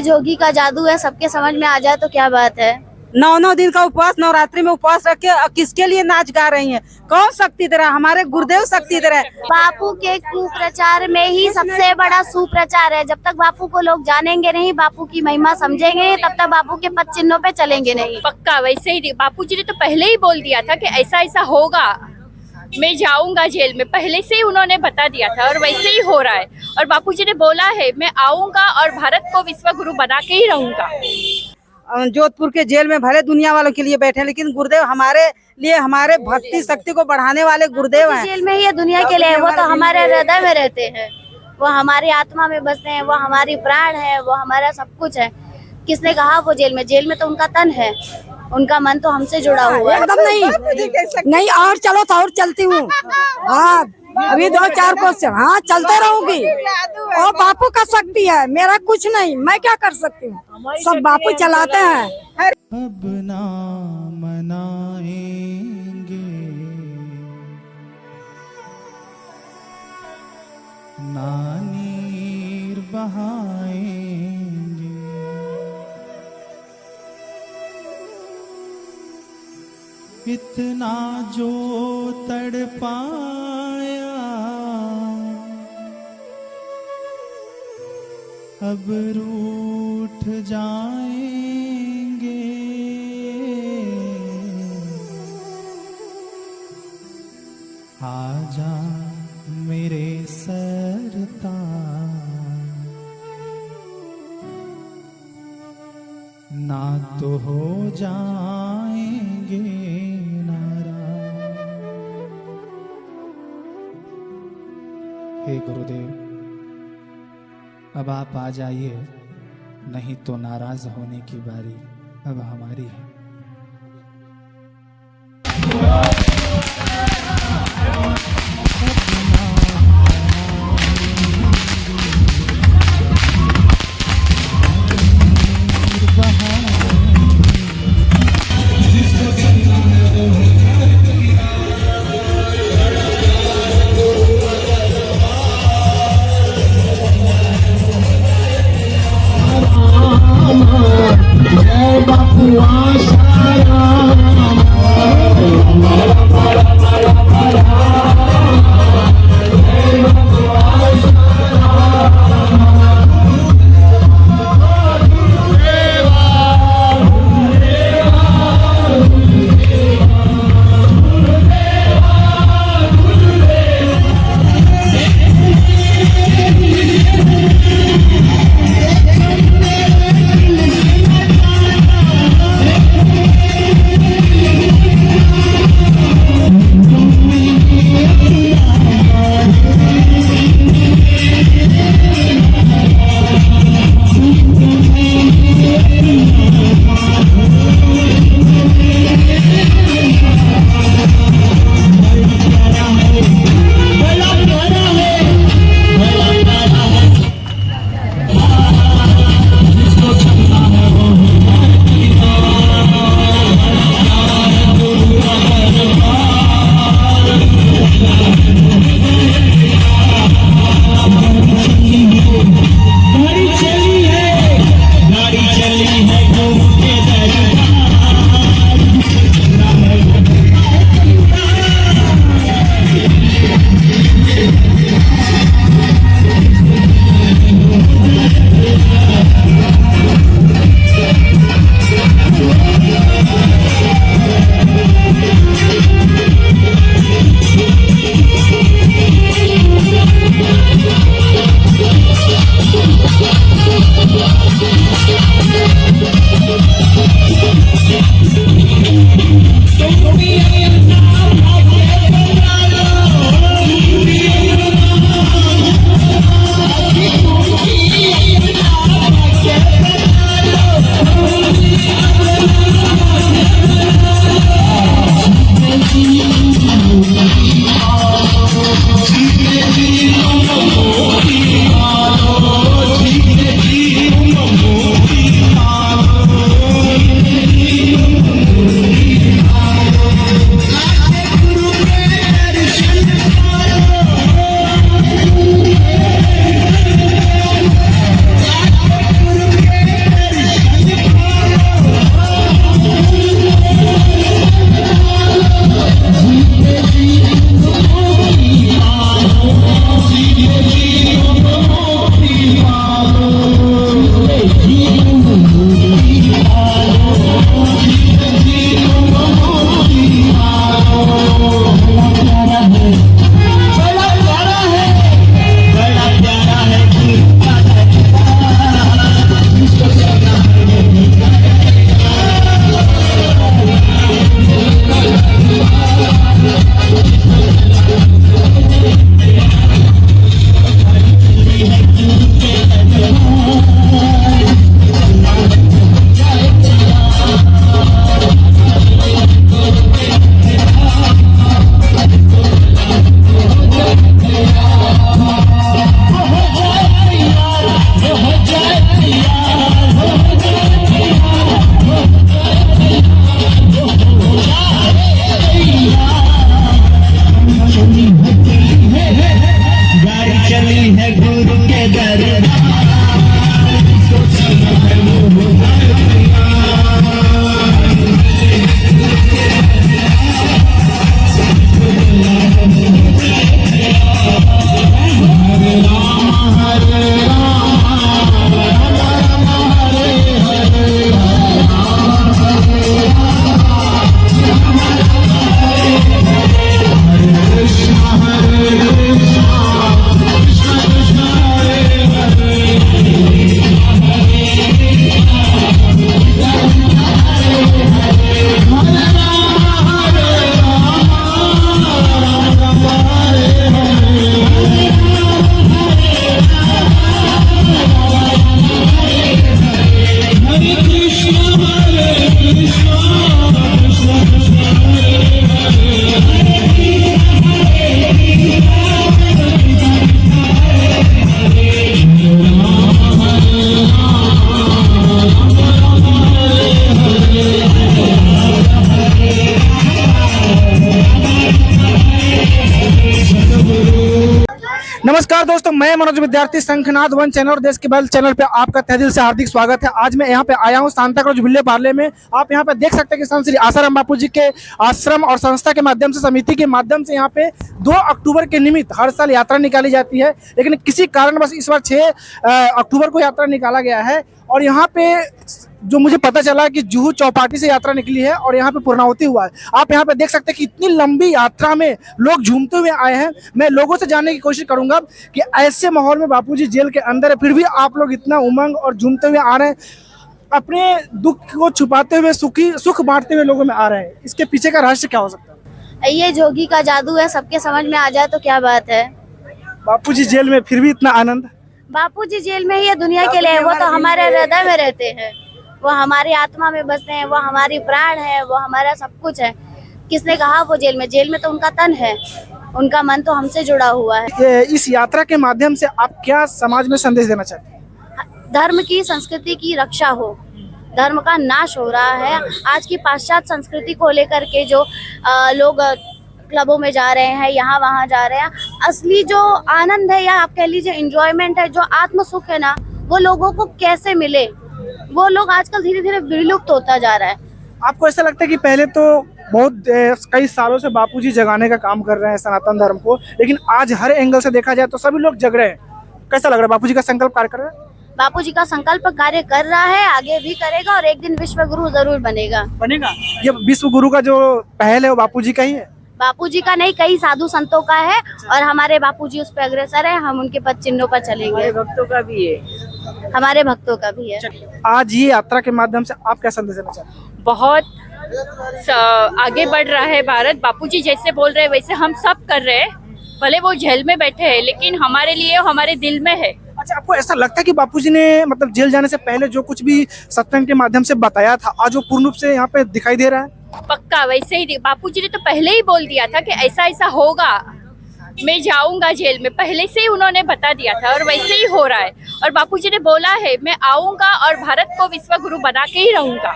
ये जोगी का जादू है, सबके समझ में आ जाए तो क्या बात है। 9 दिन का उपवास, नवरात्रि में उपवास रख के किसके लिए नाच गा रही हैं? कौन शक्ति दे रहा है? हमारे गुरुदेव शक्ति दे रहे हैं। बापू के कुप्रचार में ही सबसे बड़ा सुप्रचार है। जब तक बापू को लोग जानेंगे नहीं, बापू की महिमा समझेंगे, तब तक बापू के पद चिन्हों पे चलेंगे नहीं। पक्का वैसे ही बापू जी ने तो पहले ही बोल दिया था कि ऐसा ऐसा होगा, मैं जाऊंगा जेल में, पहले से ही उन्होंने बता दिया था और वैसे ही हो रहा है। और बापू जी ने बोला है मैं आऊंगा और भारत को विश्व गुरु बना के ही रहूंगा। जोधपुर के जेल में भले दुनिया वालों के लिए बैठे, लेकिन गुरुदेव हमारे लिए, हमारे भक्ति शक्ति को बढ़ाने वाले गुरुदेव हैं। जेल में ही दुनिया के लिए, वो तो हमारे हृदय में रहते हैं, वो हमारी आत्मा में बसते हैं, वो हमारी प्राण है, वो हमारा सब कुछ है। किसने कहा वो जेल में तो उनका तन है, उनका मन तो हमसे जुड़ा हुआ है। एकदम नहीं और चलो तो और चलती हूँ। हाँ अभी 2-4 क्वेश्चन, हाँ चलते रहूंगी। और बापू का शक्ति है, मेरा कुछ नहीं, मैं क्या कर सकती हूँ, सब बापू चलाते हैं। अब ना मनाएंगे ना नीर बहाएंगे, इतना जो तड़पाया अब रूठ जाएंगे, आजा मेरे सरताज, ना तो हो जाएंगे नाराज। हे गुरुदेव, अब आप आ जाइए, नहीं तो नाराज होने की बारी अब हमारी है। जय बापू आशा नमस्कार दोस्तों, मैं मनोज विद्यार्थी शंखनाद वन चैनल और देश के बल चैनल पे आपका तहे दिल से हार्दिक स्वागत है। आज मैं यहाँ पे आया हूँ सांता क्रूज विले पार्ले में। आप यहाँ पे देख सकते हैं कि संत श्री आसाराम बापू जी के आश्रम और संस्था के माध्यम से, समिति के माध्यम से यहाँ पे 2 अक्टूबर के निमित्त हर साल यात्रा निकाली जाती है, लेकिन किसी कारणवश इस बार 6 अक्टूबर को यात्रा निकाला गया है। और यहाँ पे जो मुझे पता चला कि जुहू चौपाटी से यात्रा निकली है और यहाँ पे पूर्णाहुति हुआ है। आप यहाँ पे देख सकते हैं कि इतनी लंबी यात्रा में लोग झूमते हुए आए हैं। मैं लोगों से जानने की कोशिश करूंगा कि ऐसे माहौल में बापूजी जेल के अंदर है, फिर भी आप लोग इतना उमंग और झूमते हुए आ रहे हैं, अपने दुख को छुपाते हुए सुख बांटते हुए लोगों में आ रहे हैं। इसके पीछे का रहस्य क्या हो सकता है? ये जोगी का जादू है, सबके समझ में आ जाए तो क्या बात है। बापूजी जेल में फिर भी इतना आनंद? बापूजी जेल में ही है दुनिया के लिए, वो तो हमारे हृदय में रहते हैं, वो हमारी आत्मा में बसते हैं, वो हमारी प्राण है, वो हमारा सब कुछ है। किसने कहा वो जेल में तो उनका तन है, उनका मन तो हमसे जुड़ा हुआ है। इस यात्रा के माध्यम से आप क्या समाज में संदेश देना चाहते हैं? धर्म की संस्कृति की रक्षा हो, धर्म का नाश हो रहा है। आज की पाश्चात्य संस्कृति को लेकर के जो लोग क्लबों में जा रहे हैं, यहाँ वहाँ जा रहे हैं, असली जो आनंद है या आप कह लीजिए एंजॉयमेंट है, जो आत्म सुख है ना, वो लोगों को कैसे मिले, वो लोग आजकल धीरे धीरे विलुप्त होता जा रहा है। आपको ऐसा लगता है कि पहले तो बहुत कई सालों से बापूजी जगाने का काम कर रहे हैं सनातन धर्म को, लेकिन आज हर एंगल से देखा जाए तो सभी लोग जग रहे हैं, कैसा लग रहा है? बापूजी का संकल्प कार्य कर रहा है? बापूजी का संकल्प कार्य कर रहा है, आगे भी करेगा और एक दिन विश्व गुरु जरूर बनेगा। ये विश्व गुरु का जो पहल है वो बापूजी का ही है? बापूजी का नहीं, कई साधु संतों का है और हमारे बापूजी उस पर अग्रसर है। हम उनके पद चिन्हों पर चलेंगे। भक्तों का भी है, हमारे भक्तों का भी है। आज ये यात्रा के माध्यम से आप क्या संदेश देना चाहते हैं? बहुत आगे बढ़ रहा है भारत। बापूजी जैसे बोल रहे हैं वैसे हम सब कर रहे हैं। भले वो जेल में बैठे हैं, लेकिन हमारे लिए हमारे दिल में है। अच्छा, आपको ऐसा लगता है कि बापूजी ने मतलब जेल जाने से पहले जो कुछ भी सत्संग के माध्यम से बताया था, आज वो पूर्ण रूप से यहाँ पे दिखाई दे रहा है? पक्का वैसे ही बापूजी ने तो पहले ही बोल दिया था कि ऐसा ऐसा होगा, मैं जाऊंगा जेल में, पहले से ही उन्होंने बता दिया था और वैसे ही हो रहा है। और बापूजी ने बोला है मैं आऊंगा और भारत को विश्व गुरु बना के ही रहूंगा।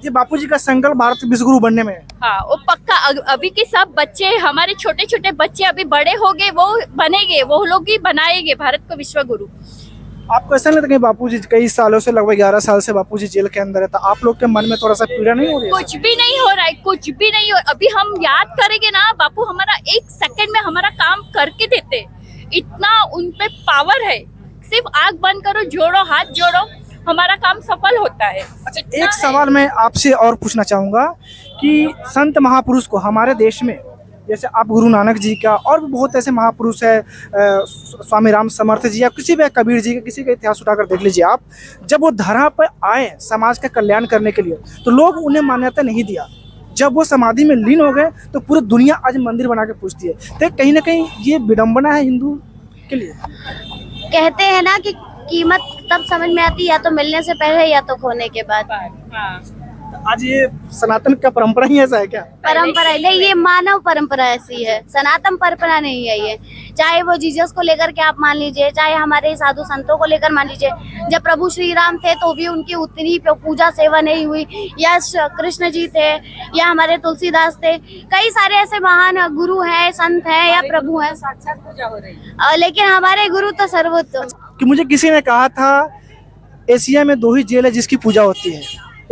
ये बापूजी का संकल्प भारत के विश्व गुरु बनने में है? हाँ, वो पक्का। अभी के सब बच्चे, हमारे छोटे छोटे बच्चे अभी बड़े हो गए, वो बनेंगे, वो लोग ही बनाएंगे भारत को विश्व गुरु। आपको ऐसा नहीं लगता कि बापूजी कई सालों से, लगभग 11 साल से बापूजी जेल के अंदर है, तो आप लोग के मन में थोड़ा सा पीड़ा नहीं हो रही है? कुछ भी नहीं हो रहा है, कुछ भी नहीं हो। अभी हम याद करेंगे ना, बापू हमारा 1 सेकंड में हमारा काम करके देते, इतना उन पे पावर है। सिर्फ आंख बंद करो, जोड़ो, हाथ जोड़ो, हमारा काम सफल होता है। अच्छा, एक सवाल मैं आपसे और पूछना चाहूंगा कि संत महापुरुष को हमारे देश में, जैसे आप गुरु नानक जी का, और भी बहुत ऐसे महापुरुष है, स्वामी राम समर्थ जी या किसी भी, कबीर जी का, किसी का इतिहास उठाकर देख लीजिए आप, जब वो धरा पर आए समाज का कल्याण करने के लिए, तो लोग उन्हें मान्यता नहीं दिया। जब वो समाधि में लीन हो गए तो पूरी दुनिया आज मंदिर बना के पूछती है। तो कहीं ना कहीं ये विडम्बना है हिंदू के लिए। कहते हैं ना कि कीमत तब समझ में आती या तो मिलने से पहले या तो खोने के बाद। आज ये सनातन का परंपरा ही ऐसा है क्या? परंपरा नहीं, ये मानव परंपरा ऐसी है, सनातन परंपरा नहीं है ये। चाहे वो जीसस को लेकर के आप मान लीजिए, चाहे हमारे साधु संतों को लेकर मान लीजिए। जब प्रभु श्री राम थे तो भी उनकी उतनी पूजा सेवा नहीं हुई, या कृष्ण जी थे, या हमारे तुलसीदास थे। कई सारे ऐसे महान गुरु हैं, संत हैं या प्रभु हैं, साक्षात पूजा हो रही, लेकिन हमारे गुरु तो सर्वोत्तम। कि मुझे किसी ने कहा था एशिया में 2 ही जेल है जिसकी पूजा होती है।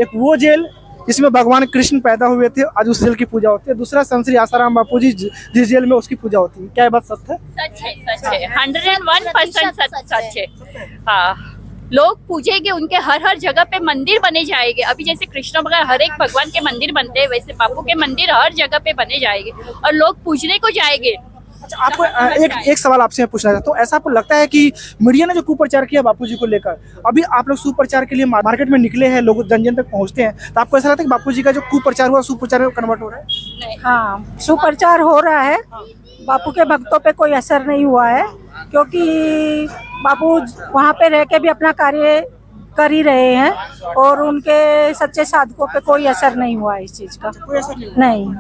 एक वो जेल जिसमें भगवान कृष्ण पैदा हुए थे, आज उस जेल की पूजा होती है। दूसरा संत श्री आसाराम बापूजी जिस जेल में, उसकी पूजा होती है। क्या ये बात सत्य है? सच है, सच है, 101% सच है। हाँ, लोग पूजेंगे, उनके हर जगह पे मंदिर बने जाएंगे। अभी जैसे कृष्ण भगवान, हर एक भगवान के मंदिर बनते हैं, वैसे बापू के मंदिर हर जगह पे बने जाएंगे और लोग पूजने को जाएंगे। अच्छा, आपको एक सवाल आपसे मैं पूछना चाहता हूँ। ऐसा आपको लगता है कि मीडिया ने जो कुप्रचार किया बापूजी को लेकर, अभी आप लोग सुप्रचार के लिए मार्केट में निकले हैं, लोग जन जन तक पहुँचते हैं, तो आपको ऐसा लगता है कि बापूजी का जो कुप्रचार हुआ सुप्रचार में कन्वर्ट हो रहा है? हाँ, सुप्रचार हो रहा है। बापू के भक्तों पे कोई असर नहीं हुआ है, क्योंकि बापू वहाँ पे रह के भी अपना कार्य कर ही रहे हैं और उनके सच्चे साधकों पे कोई असर नहीं हुआ है इस चीज का। कोई असर नहीं? नहीं।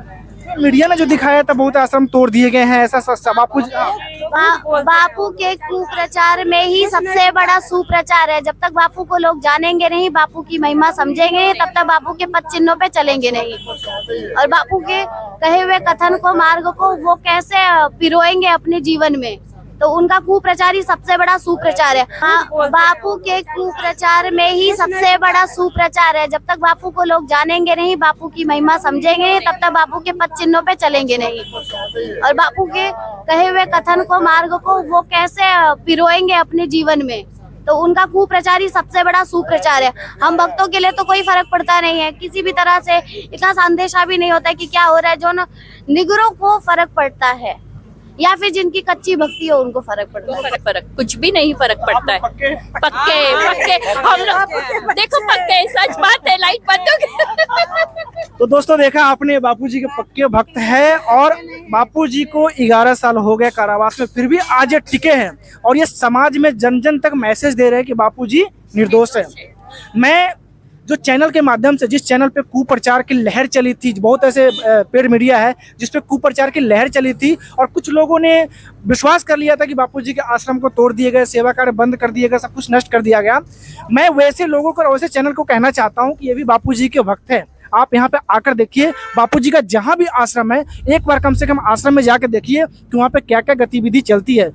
मीडिया ने जो दिखाया था बहुत आश्रम तोड़ दिए गए हैं, ऐसा बापू बापू के कुप्रचार में ही सबसे बड़ा सुप्रचार है। जब तक बापू को लोग जानेंगे नहीं, बापू की महिमा समझेंगे नहीं, तब तक बापू के पद चिन्हों पे चलेंगे नहीं। और बापू के कहे हुए कथन को, मार्ग को वो कैसे पिरोएंगे अपने जीवन में, तो उनका कुप्रचार ही सबसे बड़ा सुप्रचार है। हाँ, बापू के कुप्रचार में ही सबसे बड़ा सुप्रचार है। जब तक बापू को लोग जानेंगे नहीं, बापू की महिमा समझेंगे नहीं, तब तक बापू के पद चिन्हों पे चलेंगे नहीं। और बापू के कहे हुए कथन को, मार्ग को वो कैसे पिरोएंगे अपने जीवन में, तो उनका कुप्रचार ही सबसे बड़ा सुप्रचार है। हम भक्तों के लिए तो कोई फर्क पड़ता नहीं है, किसी भी तरह से इतना संदेशा भी नहीं होता है कि क्या हो रहा है। जो निगरों को फर्क पड़ता है या फिर जिनकी कच्ची भक्ति हो उनको फर्क पड़ता है। फर्क कुछ भी नहीं फर्क पड़ता है। पक्के हम लोग देखो, पक्के सच बात है। लाइट बंद हो गई। तो दोस्तों देखा आपने, बापूजी के पक्के भक्त है और बापूजी को 11 साल हो गए कारावास में, फिर भी आज ये टिके हैं और ये समाज में जन जन तक मैसेज दे रहे हैं कि बापूजी निर्दोष है। मैं जो चैनल के माध्यम से, जिस चैनल पे कुप्रचार की लहर चली थी, बहुत ऐसे पेड मीडिया है जिस पे कुप्रचार की लहर चली थी और कुछ लोगों ने विश्वास कर लिया था कि बापूजी के आश्रम को तोड़ दिए गए, सेवा कार्य बंद कर दिए गए, सब कुछ नष्ट कर दिया गया। मैं वैसे लोगों को और वैसे चैनल को कहना चाहता हूँ कि ये भी बापूजी के भक्त है। आप यहाँ पे आकर देखिए बापूजी का जहाँ भी आश्रम है, एक बार कम से कम आश्रम में जाकर देखिए कि वहाँ पे क्या क्या गतिविधि चलती है।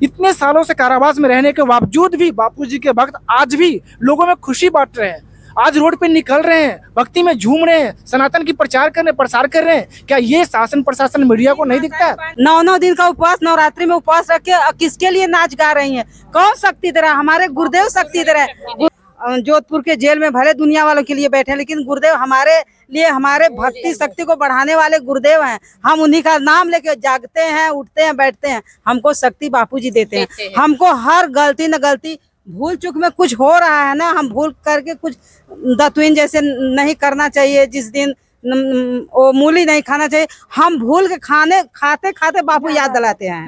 इतने सालों से कारावास में रहने के बावजूद भी बापूजी के भक्त आज भी लोगों में खुशी बांट रहे हैं। आज रोड पे निकल रहे हैं, भक्ति में झूम रहे हैं, सनातन की प्रचार कर रहे हैं, प्रसार कर रहे हैं। क्या ये शासन प्रशासन मीडिया को नहीं दिखता है? 9 दिन का उपवास, नवरात्रि में उपवास रख के किसके लिए नाच गा रही हैं? कौन शक्ति दे रहा है? हमारे गुरुदेव शक्ति दे रहे हैं। जोधपुर के जेल में भले दुनिया वालों के लिए बैठे, लेकिन गुरुदेव हमारे लिए, हमारे भक्ति शक्ति को बढ़ाने वाले गुरुदेव हैं। हम उन्हीं का नाम लेके जागते हैं, उठते हैं, बैठते हैं। हमको शक्ति बापूजी देते हैं। हमको हर गलती न गलती, भूल चूक में कुछ हो रहा है ना, हम भूल करके कुछ दतुइन जैसे नहीं करना चाहिए। जिस दिन वो मूली नहीं खाना चाहिए, हम भूल के खाते खाते बापू याद दिलाते हैं।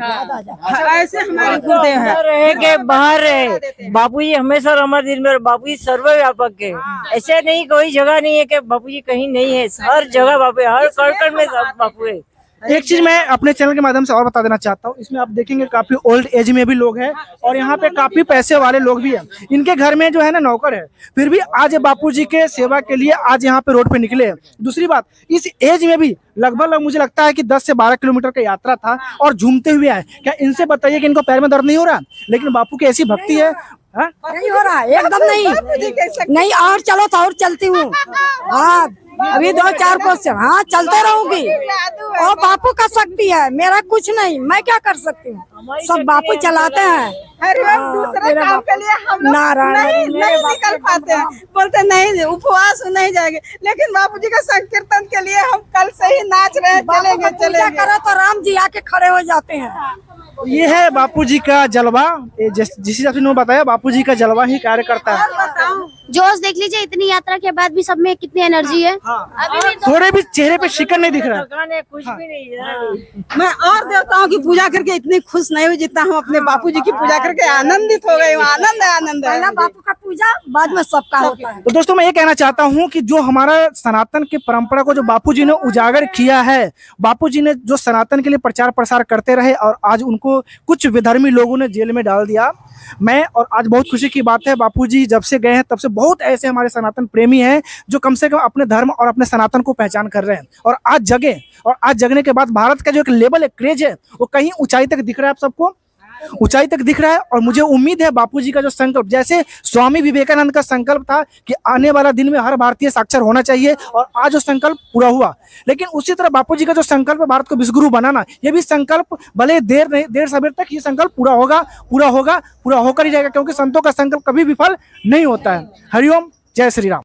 ऐसे हमारे गुरुदेव हैं। रहे के बाहर रहे, बापू जी हमेशा हमारे दिल में। बापू जी सर्वव्यापक है, ऐसे नहीं कोई जगह नहीं है कि बापू जी कहीं नहीं है। हर जगह बापू है, हर कण में बापू है। एक चीज मैं अपने चैनल के माध्यम से और बता देना चाहता हूँ, इसमें आप देखेंगे काफी ओल्ड एज में भी लोग हैं और यहाँ पे काफी पैसे वाले लोग भी हैं। इनके घर में जो है ना नौकर है, फिर भी आज बापूजी के सेवा के लिए आज यहाँ पे रोड पे निकले हैं। दूसरी बात, इस एज में भी लगभग मुझे लगता है कि 10 से 12 किलोमीटर का यात्रा था और झूमते हुए आए। क्या इनसे बताइए कि इनको पैर में दर्द नहीं हो रहा? लेकिन बापू की ऐसी भक्ति है। नहीं हो रहा, एकदम नहीं। और चलो तो और चलती हूँ। हाँ, अभी 2-4 क्वेश्चन, हाँ चलते रहूंगी। और बापू का शक्ति है, मेरा कुछ नहीं, मैं क्या कर सकती हूँ? सब बापू चलाते हैं। दूसरे काम के लिए हम लोग नहीं निकल पाते हैं, बोलते नहीं उपवास नहीं जाएंगे, लेकिन बापूजी का संकीर्तन के लिए हम कल से ही नाच रहे हैं। चलेंगे करो तो राम जी आके खड़े हो जाते हैं। ये है बापूजी का जलवा। जिस हिसाब से उन्होंने बताया, बापूजी का जलवा ही कार्य करता है। जोश देख लीजिए, इतनी यात्रा के बाद भी सब में कितनी एनर्जी है। अभी भी थोड़े भी चेहरे पे शिकन नहीं दिख रहा है। कुछ भी नहीं। मैं और देवताओं की पूजा करके इतनी खुश नहीं हुई जितना हम अपने बापूजी की पूजा करके आनंदित हो गए। आनंद है। बापू का पूजा बाद में सबका होता है। तो दोस्तों मैं ये कहना चाहता हूँ कि जो हमारा सनातन की परंपरा को जो बापूजी ने उजागर किया है, बापूजी ने जो सनातन के लिए प्रचार प्रसार करते रहे और आज उनको कुछ विधर्मी लोगों ने जेल में डाल दिया। मैं और आज बहुत खुशी की बात है, बापूजी जब से गए हैं तब से बहुत ऐसे हमारे सनातन प्रेमी हैं जो कम से कम अपने धर्म और अपने सनातन को पहचान कर रहे हैं और आज जगे। और आज जगने के बाद भारत का जो एक लेवल है, क्रेज है, वो कहीं ऊंचाई तक दिख रहा है। आप सबको ऊंचाई तक दिख रहा है और मुझे उम्मीद है बापूजी का जो संकल्प, जैसे स्वामी विवेकानंद का संकल्प था कि आने वाला दिन में हर भारतीय साक्षर होना चाहिए, और आज जो संकल्प पूरा हुआ, लेकिन उसी तरह बापूजी का जो संकल्प है भारत को विश्वगुरु बनाना, ये भी संकल्प भले देर सवेर तक ये संकल्प पूरा होकर ही जाएगा, क्योंकि संतों का संकल्प कभी विफल नहीं होता है। हरिओम, जय श्री राम।